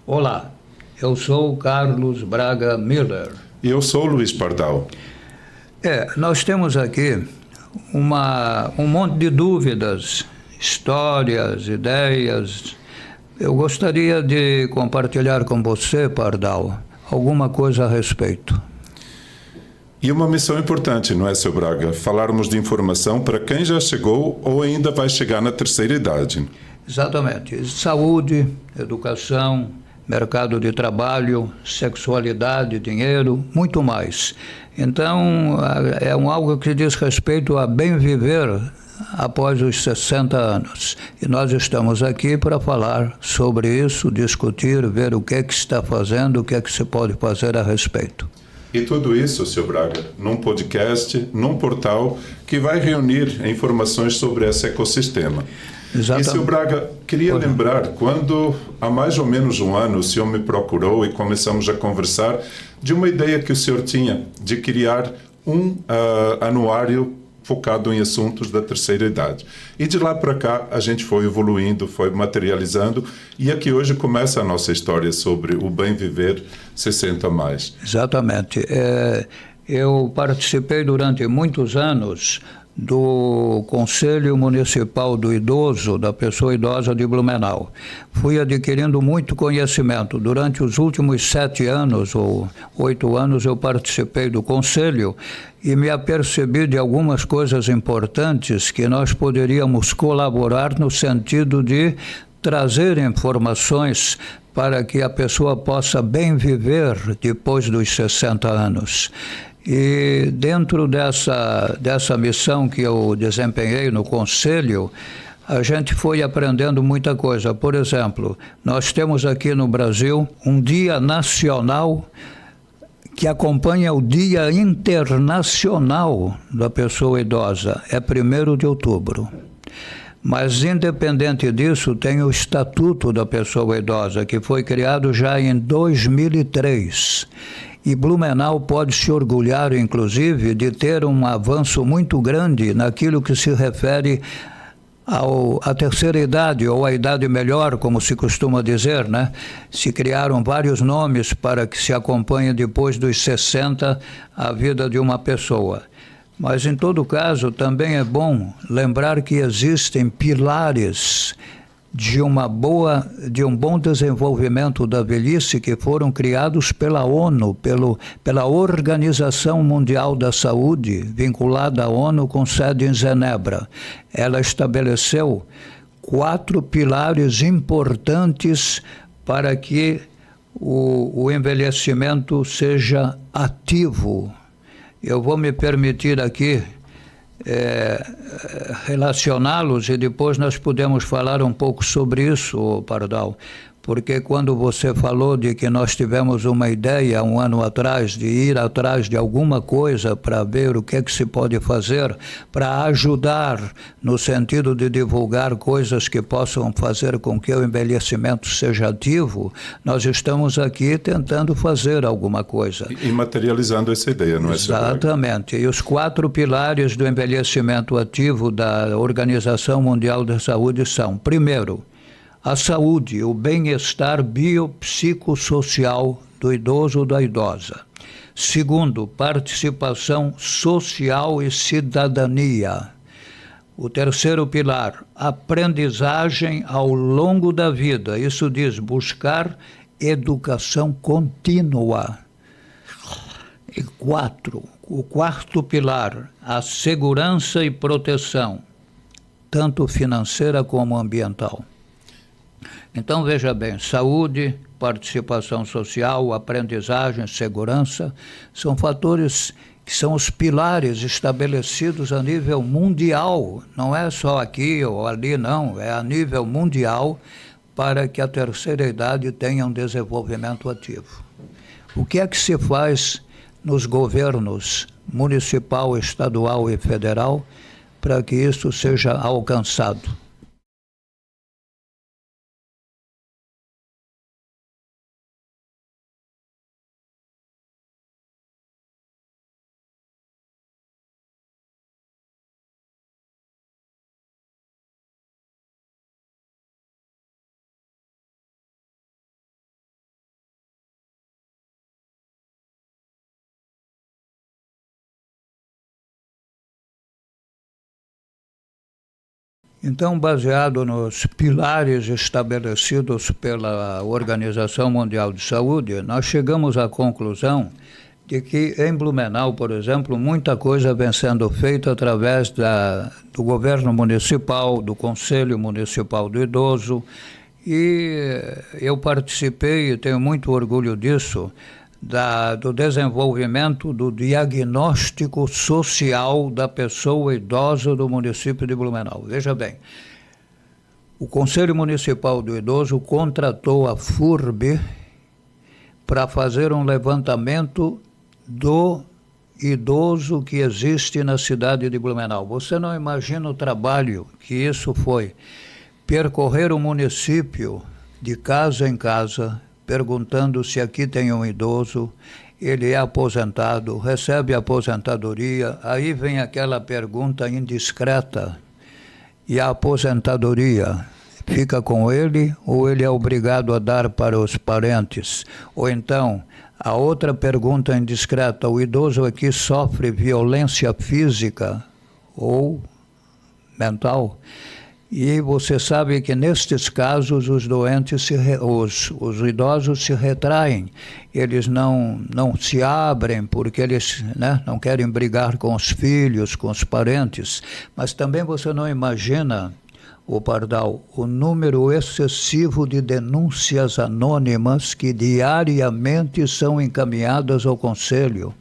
Olá, eu sou o Carlos Braga Miller. E eu sou o Luiz Pardal. Nós temos aqui um monte de dúvidas, histórias, ideias. Eu gostaria de compartilhar com você, Pardal, alguma coisa a respeito. E uma missão importante, não é, seu Braga? Falarmos de informação para quem já chegou ou ainda vai chegar na terceira idade. Exatamente. Saúde, educação, mercado de trabalho, sexualidade, dinheiro, muito mais. Então, é algo que diz respeito a bem viver após os 60 anos. E nós estamos aqui para falar sobre isso, discutir, ver o que é que se está fazendo, o que é que se pode fazer a respeito. E tudo isso, seu Braga, num podcast, num portal que vai reunir informações sobre esse ecossistema. Exatamente. E, seu Braga, queria lembrar, quando há mais ou menos um ano o senhor me procurou e começamos a conversar de uma ideia que o senhor tinha de criar um anuário focado em assuntos da terceira idade. E de lá para cá a gente foi evoluindo, foi materializando, e aqui hoje começa a nossa história sobre o bem viver 60 mais. Exatamente. Eu participei durante muitos anos do Conselho Municipal do Idoso, da Pessoa Idosa de Blumenau. Fui adquirindo muito conhecimento. Durante os últimos 7 anos ou 8 anos eu participei do Conselho e me apercebi de algumas coisas importantes que nós poderíamos colaborar no sentido de trazer informações para que a pessoa possa bem viver depois dos 60 anos. E dentro dessa missão que eu desempenhei no Conselho, a gente foi aprendendo muita coisa. Por exemplo, nós temos aqui no Brasil um dia nacional que acompanha o Dia Internacional da Pessoa Idosa. É 1º de outubro. Mas, independente disso, tem o Estatuto da Pessoa Idosa, que foi criado já em 2003. E Blumenau pode se orgulhar, inclusive, de ter um avanço muito grande naquilo que se refere à terceira idade, ou à idade melhor, como se costuma dizer, né? Se criaram vários nomes para que se acompanhe depois dos 60 a vida de uma pessoa. Mas, em todo caso, também é bom lembrar que existem pilares de um bom desenvolvimento da velhice que foram criados pela ONU, pela Organização Mundial da Saúde, vinculada à ONU com sede em Genebra. Ela estabeleceu 4 pilares importantes para que o envelhecimento seja ativo. Eu vou me permitir aqui relacioná-los e depois nós podemos falar um pouco sobre isso, Pardal, porque quando você falou de que nós tivemos uma ideia um ano atrás de ir atrás de alguma coisa para ver o que é que se pode fazer para ajudar no sentido de divulgar coisas que possam fazer com que o envelhecimento seja ativo, nós estamos aqui tentando fazer alguma coisa. E materializando essa ideia, não é? Exatamente. E os 4 pilares do envelhecimento ativo da Organização Mundial da Saúde são, primeiro, a saúde, o bem-estar biopsicossocial do idoso ou da idosa. Segundo, participação social e cidadania. O terceiro pilar, aprendizagem ao longo da vida. Isso diz buscar educação contínua. E 4, o quarto pilar, a segurança e proteção, tanto financeira como ambiental. Então, veja bem, saúde, participação social, aprendizagem, segurança, são fatores que são os pilares estabelecidos a nível mundial, não é só aqui ou ali, não, é a nível mundial para que a terceira idade tenha um desenvolvimento ativo. O que é que se faz nos governos municipal, estadual e federal para que isso seja alcançado? Então, baseado nos pilares estabelecidos pela Organização Mundial de Saúde, nós chegamos à conclusão de que em Blumenau, por exemplo, muita coisa vem sendo feita através do governo municipal, do Conselho Municipal do Idoso, e eu participei e tenho muito orgulho disso, do desenvolvimento do diagnóstico social da pessoa idosa do município de Blumenau. Veja bem, o Conselho Municipal do Idoso contratou a FURB para fazer um levantamento do idoso que existe na cidade de Blumenau. Você não imagina o trabalho que isso foi. Percorrer o município de casa em casa, perguntando se aqui tem um idoso, ele é aposentado, recebe aposentadoria, aí vem aquela pergunta indiscreta, e a aposentadoria fica com ele ou ele é obrigado a dar para os parentes? Ou então, a outra pergunta indiscreta, o idoso aqui sofre violência física ou mental? E você sabe que nestes casos os doentes, os idosos se retraem, eles não se abrem porque eles não querem brigar com os filhos, com os parentes. Mas também você não imagina, o Pardal, o número excessivo de denúncias anônimas que diariamente são encaminhadas ao Conselho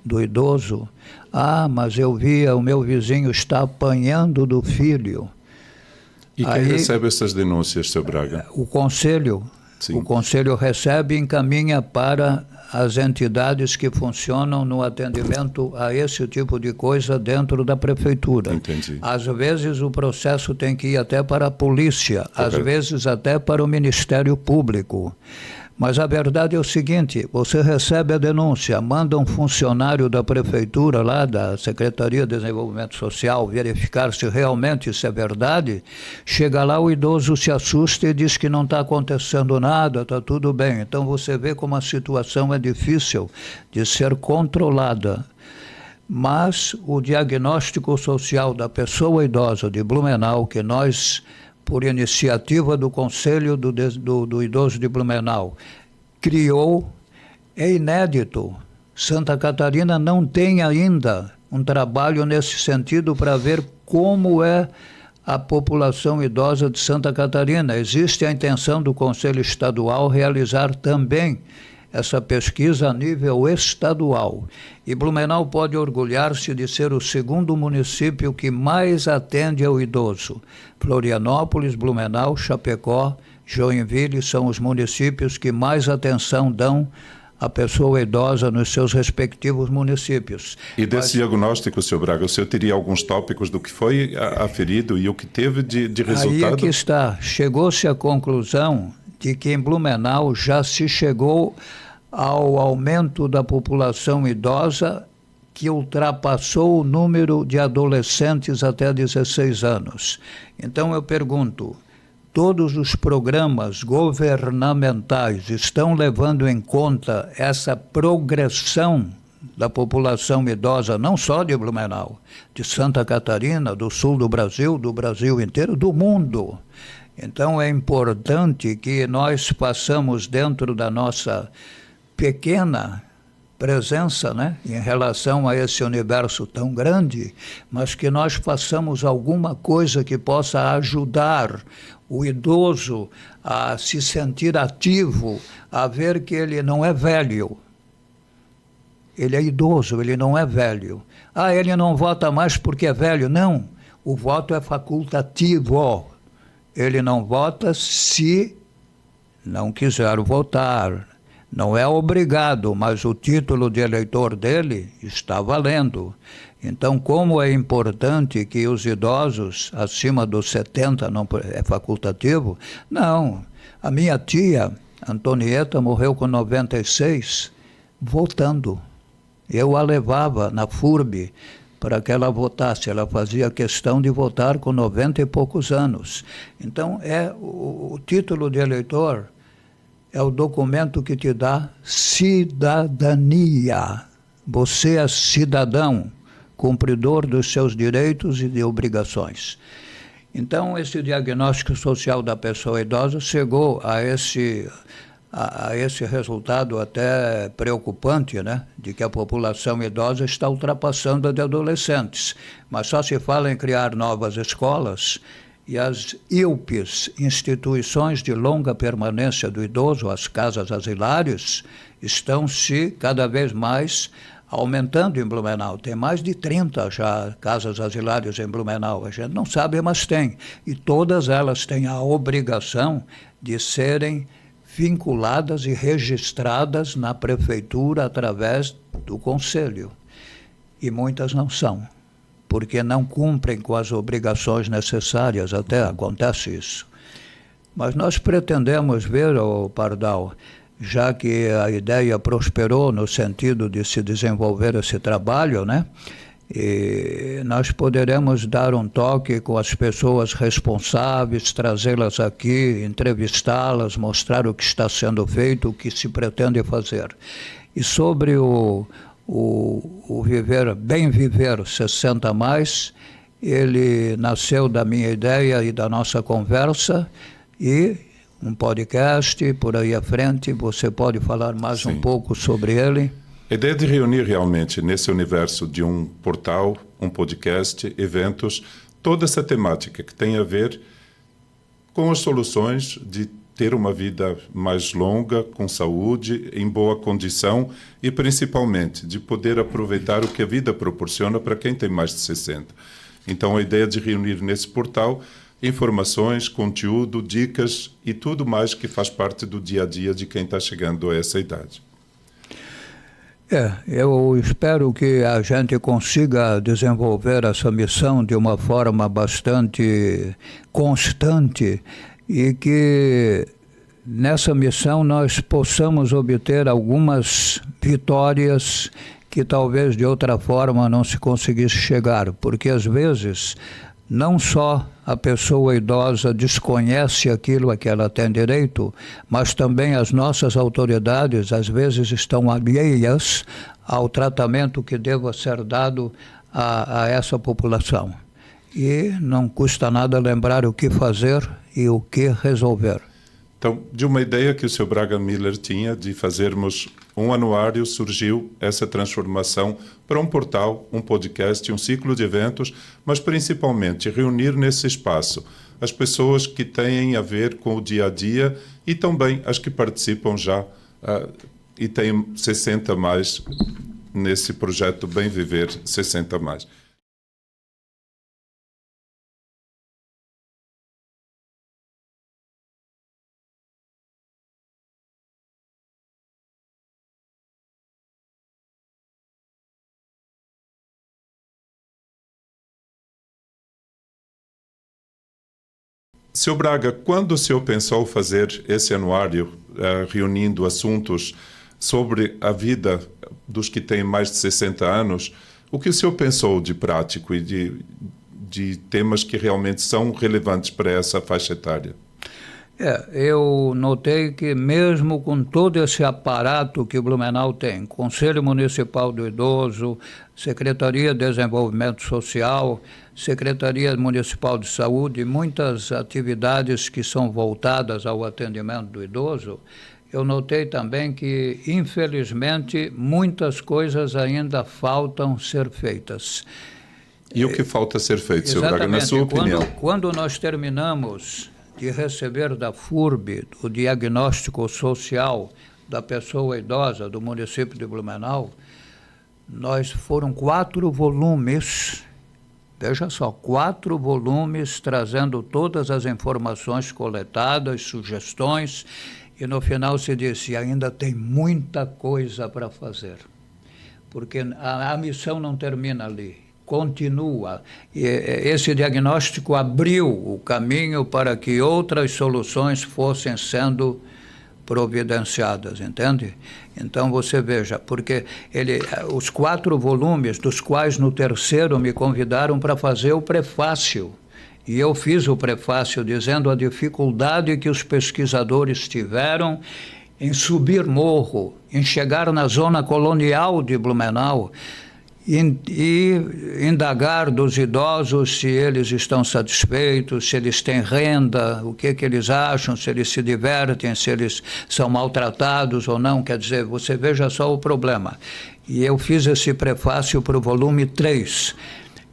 do Idoso. Ah, mas eu via o meu vizinho está apanhando do filho. E quem recebe essas denúncias, Sr. Braga? O Conselho. Sim. O Conselho recebe e encaminha para as entidades que funcionam no atendimento a esse tipo de coisa dentro da prefeitura. Entendi. Às vezes o processo tem que ir até para a polícia, às vezes até para o Ministério Público. Mas a verdade é o seguinte, você recebe a denúncia, manda um funcionário da prefeitura, lá da Secretaria de Desenvolvimento Social, verificar se realmente isso é verdade, chega lá, o idoso se assusta e diz que não está acontecendo nada, está tudo bem. Então você vê como a situação é difícil de ser controlada. Mas o diagnóstico social da pessoa idosa de Blumenau, que nós, por iniciativa do Conselho do Idoso de Blumenau, criou, é inédito. Santa Catarina não tem ainda um trabalho nesse sentido para ver como é a população idosa de Santa Catarina. Existe a intenção do Conselho Estadual realizar também essa pesquisa a nível estadual. E Blumenau pode orgulhar-se de ser o segundo município que mais atende ao idoso. Florianópolis, Blumenau, Chapecó, Joinville são os municípios que mais atenção dão à pessoa idosa nos seus respectivos municípios. E desse diagnóstico, Sr. Braga, o senhor teria alguns tópicos do que foi aferido e o que teve de resultado? Aí é que está. Chegou-se à conclusão de que em Blumenau já se chegou ao aumento da população idosa que ultrapassou o número de adolescentes até 16 anos. Então eu pergunto, todos os programas governamentais estão levando em conta essa progressão da população idosa, não só de Blumenau, de Santa Catarina, do sul do Brasil inteiro, do mundo? Então é importante que nós façamos dentro da nossa pequena presença, em relação a esse universo tão grande, mas que nós façamos alguma coisa que possa ajudar o idoso a se sentir ativo, a ver que ele não é velho. Ele é idoso, ele não é velho. Ah, ele não vota mais porque é velho. Não, o voto é facultativo. Ele não vota se não quiser votar. Não é obrigado, mas o título de eleitor dele está valendo. Então, como é importante que os idosos acima dos 70 não é facultativo? Não. A minha tia, Antonieta, morreu com 96, votando. Eu a levava na FURB para que ela votasse. Ela fazia questão de votar com 90 e poucos anos. Então, o título de eleitor é o documento que te dá cidadania. Você é cidadão, cumpridor dos seus direitos e de obrigações. Então, esse diagnóstico social da pessoa idosa chegou a esse resultado até preocupante, né? De que a população idosa está ultrapassando a de adolescentes. Mas só se fala em criar novas escolas e as IUPs, instituições de longa permanência do idoso, as casas asilares, estão se cada vez mais aumentando em Blumenau. Tem mais de 30 já casas asilares em Blumenau. A gente não sabe, mas tem. E todas elas têm a obrigação de serem vinculadas e registradas na prefeitura através do conselho. E muitas não são, porque não cumprem com as obrigações necessárias, até acontece isso. Mas nós pretendemos ver, Pardal, já que a ideia prosperou no sentido de se desenvolver esse trabalho, né? E nós poderemos dar um toque com as pessoas responsáveis, trazê-las aqui, entrevistá-las, mostrar o que está sendo feito, o que se pretende fazer. E sobre o viver, bem viver 60 mais, ele nasceu da minha ideia e da nossa conversa, e um podcast por aí à frente, você pode falar mais um pouco sobre ele? A ideia de reunir realmente nesse universo de um portal, um podcast, eventos, toda essa temática que tem a ver com as soluções de ter uma vida mais longa, com saúde, em boa condição e principalmente de poder aproveitar o que a vida proporciona para quem tem mais de 60. Então a ideia de reunir nesse portal informações, conteúdo, dicas e tudo mais que faz parte do dia a dia de quem está chegando a essa idade. Eu espero que a gente consiga desenvolver essa missão de uma forma bastante constante e que nessa missão nós possamos obter algumas vitórias que talvez de outra forma não se conseguisse chegar, porque às vezes não só a pessoa idosa desconhece aquilo a que ela tem direito, mas também as nossas autoridades às vezes estão alheias ao tratamento que deva ser dado a essa população. E não custa nada lembrar o que fazer e o que resolver. Então, de uma ideia que o Sr. Braga Miller tinha de fazermos um anuário, surgiu essa transformação para um portal, um podcast, um ciclo de eventos, mas principalmente reunir nesse espaço as pessoas que têm a ver com o dia a dia e também as que participam já e têm 60 mais nesse projeto Bem Viver 60 mais. Sr. Braga, quando o senhor pensou fazer esse anuário, reunindo assuntos sobre a vida dos que têm mais de 60 anos, o que o senhor pensou de prático e de temas que realmente são relevantes para essa faixa etária? Eu notei que mesmo com todo esse aparato que o Blumenau tem, Conselho Municipal do Idoso, Secretaria de Desenvolvimento Social, Secretaria Municipal de Saúde, muitas atividades que são voltadas ao atendimento do idoso, eu notei também que, infelizmente, muitas coisas ainda faltam ser feitas. E o que falta ser feito, Sr. Braga, na sua opinião? Quando nós terminamos de receber da FURB o diagnóstico social da pessoa idosa do município de Blumenau, foram 4 volumes, veja só, 4 volumes trazendo todas as informações coletadas, sugestões, e no final se disse, ainda tem muita coisa para fazer, porque a missão não termina ali. Continua. E esse diagnóstico abriu o caminho para que outras soluções fossem sendo providenciadas, entende? Então você veja, porque os 4 volumes, dos quais no terceiro me convidaram para fazer o prefácio, e eu fiz o prefácio dizendo a dificuldade que os pesquisadores tiveram em subir morro, em chegar na zona colonial de Blumenau. e indagar dos idosos se eles estão satisfeitos, se eles têm renda, o que eles acham, se eles se divertem, se eles são maltratados ou não. Quer dizer, você veja só o problema. E eu fiz esse prefácio para o volume 3.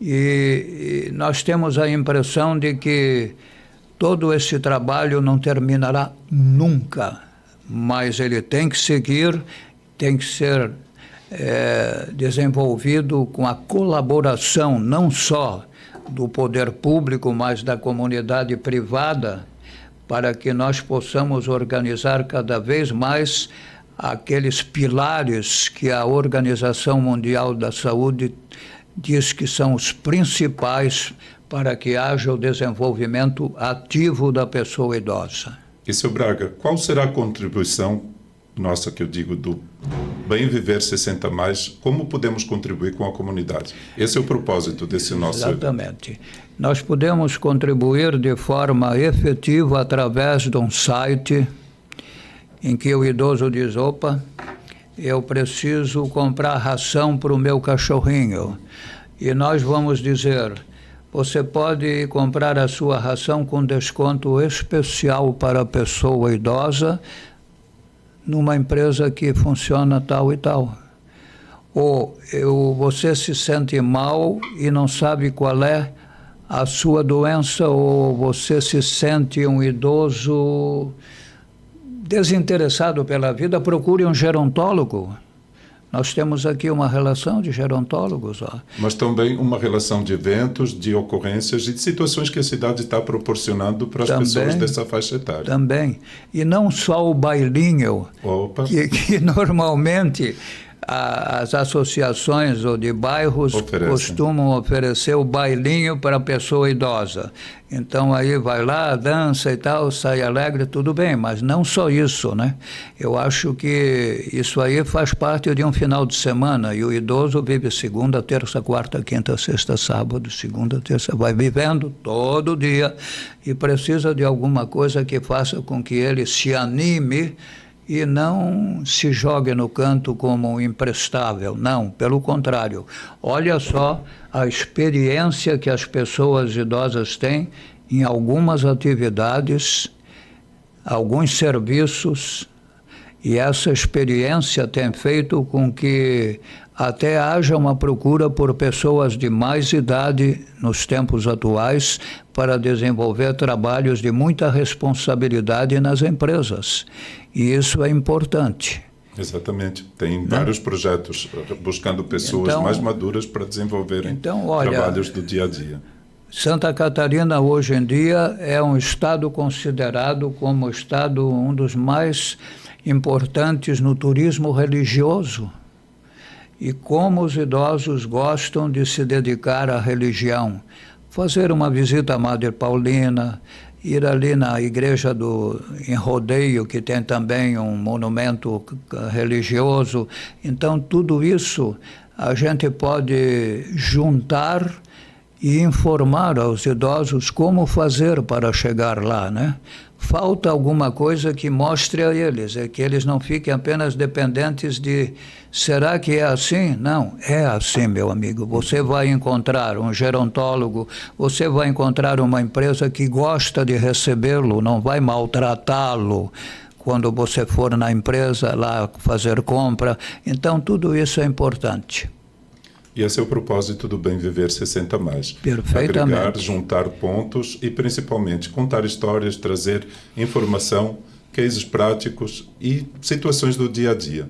E nós temos a impressão de que todo esse trabalho não terminará nunca, mas ele tem que seguir, tem que ser desenvolvido com a colaboração não só do poder público, mas da comunidade privada, para que nós possamos organizar cada vez mais aqueles pilares que a Organização Mundial da Saúde diz que são os principais para que haja o desenvolvimento ativo da pessoa idosa. E, Sr. Braga, qual será a contribuição nossa, que eu digo, do Bem Viver 60+, como podemos contribuir com a comunidade? Esse é o propósito desse nosso evento. Exatamente. Nós podemos contribuir de forma efetiva através de um site em que o idoso diz, opa, eu preciso comprar ração para o meu cachorrinho. E nós vamos dizer, você pode comprar a sua ração com desconto especial para a pessoa idosa numa empresa que funciona tal e tal. Ou você se sente mal e não sabe qual é a sua doença, ou você se sente um idoso desinteressado pela vida, procure um gerontólogo. Nós temos aqui uma relação de gerontólogos. Ó. Mas também uma relação de eventos, de ocorrências e de situações que a cidade está proporcionando para as pessoas dessa faixa etária. Também. E não só o bailinho, que normalmente as associações ou de bairros costumam oferecer o bailinho para a pessoa idosa. Então aí vai lá, dança e tal, sai alegre, tudo bem, mas não só isso, né? Eu acho que isso aí faz parte de um final de semana, e o idoso vive segunda, terça, quarta, quinta, sexta, sábado, segunda, terça, vai vivendo todo dia e precisa de alguma coisa que faça com que ele se anime e não se jogue no canto como um imprestável. Não, pelo contrário. Olha só a experiência que as pessoas idosas têm em algumas atividades, alguns serviços, e essa experiência tem feito com que até haja uma procura por pessoas de mais idade nos tempos atuais para desenvolver trabalhos de muita responsabilidade nas empresas. E isso é importante. Exatamente. Tem vários projetos buscando pessoas mais maduras para desenvolverem trabalhos do dia a dia. Santa Catarina, hoje em dia, é um estado considerado como o estado um dos mais importantes no turismo religioso. E como os idosos gostam de se dedicar à religião. Fazer uma visita à Madre Paulina, ir ali na igreja em Rodeio, que tem também um monumento religioso. Então, tudo isso a gente pode juntar e informar aos idosos como fazer para chegar lá, né? Falta alguma coisa que mostre a eles, que eles não fiquem apenas dependentes de, será que é assim? Não, é assim, meu amigo. Você vai encontrar um gerontólogo, você vai encontrar uma empresa que gosta de recebê-lo, não vai maltratá-lo quando você for na empresa lá fazer compra. Então, tudo isso é importante. E esse é o propósito do Bem Viver 60+. Perfeitamente. Agregar, juntar pontos e, principalmente, contar histórias, trazer informação, cases práticos e situações do dia a dia.